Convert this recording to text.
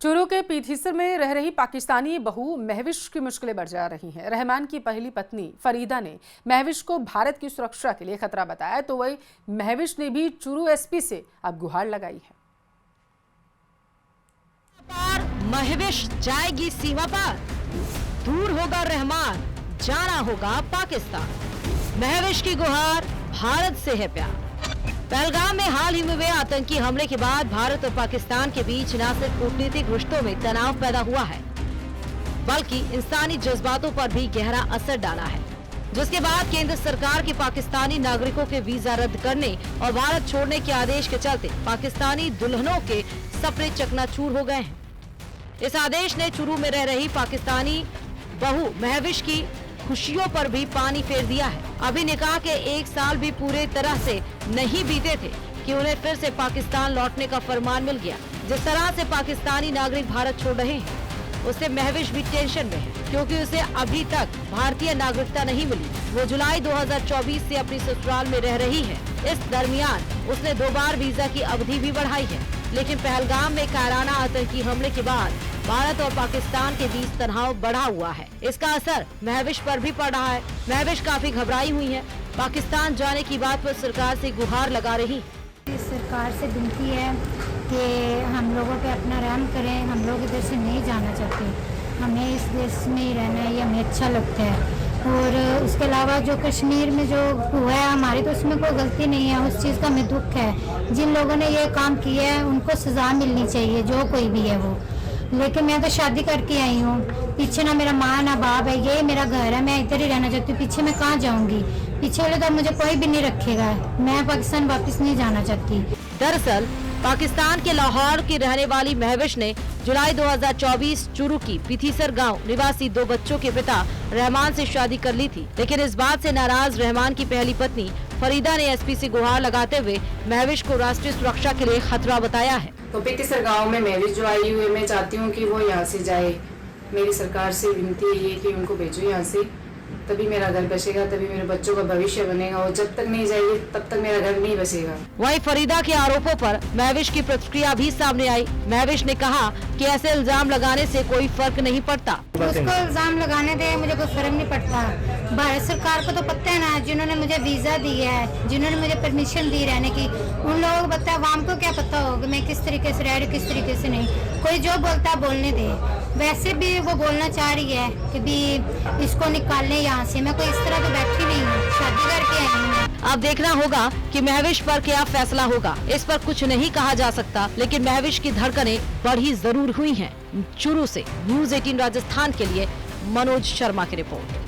चूरू के पीथीसर में रह रही पाकिस्तानी बहू महविश की मुश्किलें बढ़ जा रही हैं। रहमान की पहली पत्नी फरीदा ने महविश को भारत की सुरक्षा के लिए खतरा बताया, तो वही महविश ने भी चूरू एसपी से अब गुहार लगाई है। महविश जाएगी सीमा पार, दूर होगा रहमान, जाना होगा पाकिस्तान। महविश की गुहार, भारत से है प्यार। पहलगाम में हाल ही में हुए आतंकी हमले के बाद भारत और पाकिस्तान के बीच न सिर्फ कूटनीतिक रिश्तों में तनाव पैदा हुआ है, बल्कि इंसानी जज्बातों पर भी गहरा असर डाला है, जिसके बाद केंद्र सरकार के पाकिस्तानी नागरिकों के वीजा रद्द करने और भारत छोड़ने के आदेश के चलते पाकिस्तानी दुल्हनों के सपने चकनाचूर हो गए हैं। इस आदेश ने चूरू में रह रही पाकिस्तानी बहू महविश की खुशियों पर भी पानी फेर दिया है। अभी निकाह के 1 साल भी पूरे तरह से नहीं बीते थे कि उन्हें फिर से पाकिस्तान लौटने का फरमान मिल गया। जिस तरह से पाकिस्तानी नागरिक भारत छोड़ रहे हैं, उससे महविश भी टेंशन में है, क्योंकि उसे अभी तक भारतीय नागरिकता नहीं मिली। वो जुलाई 2024 से अपनी ससुराल में रह रही है। इस दरमियान उसने 2 बार वीजा की अवधि भी बढ़ाई है, लेकिन पहलगाम में कायराना आतंकी हमले के बाद भारत और पाकिस्तान के बीच तनाव बढ़ा हुआ है। इसका असर महविश पर भी पड़ रहा है। महविश काफी घबराई हुई है। पाकिस्तान जाने की बात पर सरकार से गुहार लगा रही। सरकार से विनती है कि हम लोगों पे अपना रहम करें। हम लोग इधर से नहीं जाना चाहते, हमें इस देश में ही रहना है, ये हमें अच्छा लगता है। और उसके अलावा जो कश्मीर में जो हुआ है हमारी, तो उसमें कोई गलती नहीं है। उस चीज़ का हमें दुख है। जिन लोगों ने ये काम किया है उनको सजा मिलनी चाहिए, जो कोई भी है वो। लेकिन मैं तो शादी करके आई हूँ, पीछे ना मेरा माँ ना बाप है, ये मेरा घर है, मैं इधर ही रहना चाहती हूँ। पीछे मैं कहाँ जाऊँगी? पीछे वाले तो मुझे कोई भी नहीं रखेगा। मैं पाकिस्तान वापस नहीं जाना चाहती। दरअसल पाकिस्तान के लाहौर की रहने वाली महविश ने जुलाई 2024 चूरू की पीथीसर गांव निवासी 2 बच्चों के पिता रहमान से शादी कर ली थी, लेकिन इस बात से नाराज रहमान की पहली पत्नी फरीदा ने एसपी से गुहार लगाते हुए महविश को राष्ट्रीय सुरक्षा के लिए खतरा बताया है। तो पीथीसर गांव में महविश जो आई हुई है, मैं चाहती हूँ कि वो यहाँ से जाए। मेरी सरकार से विनती है कि उनको भेजो यहाँ से, तभी मेरा घर बसेगा, तभी मेरे बच्चों का भविष्य बनेगा। और जब तक नहीं जाएगी तब तक मेरा घर नहीं बसेगा। वहीं फरीदा के आरोपों पर महविश की प्रतिक्रिया भी सामने आई। महविश ने कहा कि ऐसे इल्जाम लगाने से कोई फर्क नहीं पड़ता। उसको इल्जाम लगाने दे, मुझे कोई फर्क नहीं पड़ता। भारत सरकार को तो पता है ना, जिन्होंने मुझे वीजा दिया है, जिन्होंने मुझे परमिशन दी रहने की, उन लोगों को पता है। आवाम को क्या पता होगा मैं किस तरीके से रह रही, किस तरीके से नहीं। कोई जो बोलता है बोलने दे। वैसे भी वो बोलना चाह रही है कि भी इसको निकालने यहाँ से। मैं कोई इस तरह तो बैठी नहीं हूँ, शादी करके आई हूँ। अब देखना होगा कि महविश पर क्या फैसला होगा। इस पर कुछ नहीं कहा जा सकता, लेकिन महविश की धड़कनें बढ़ी जरूर हुई हैं। चूरू से न्यूज़ 18 राजस्थान के लिए मनोज शर्मा की रिपोर्ट।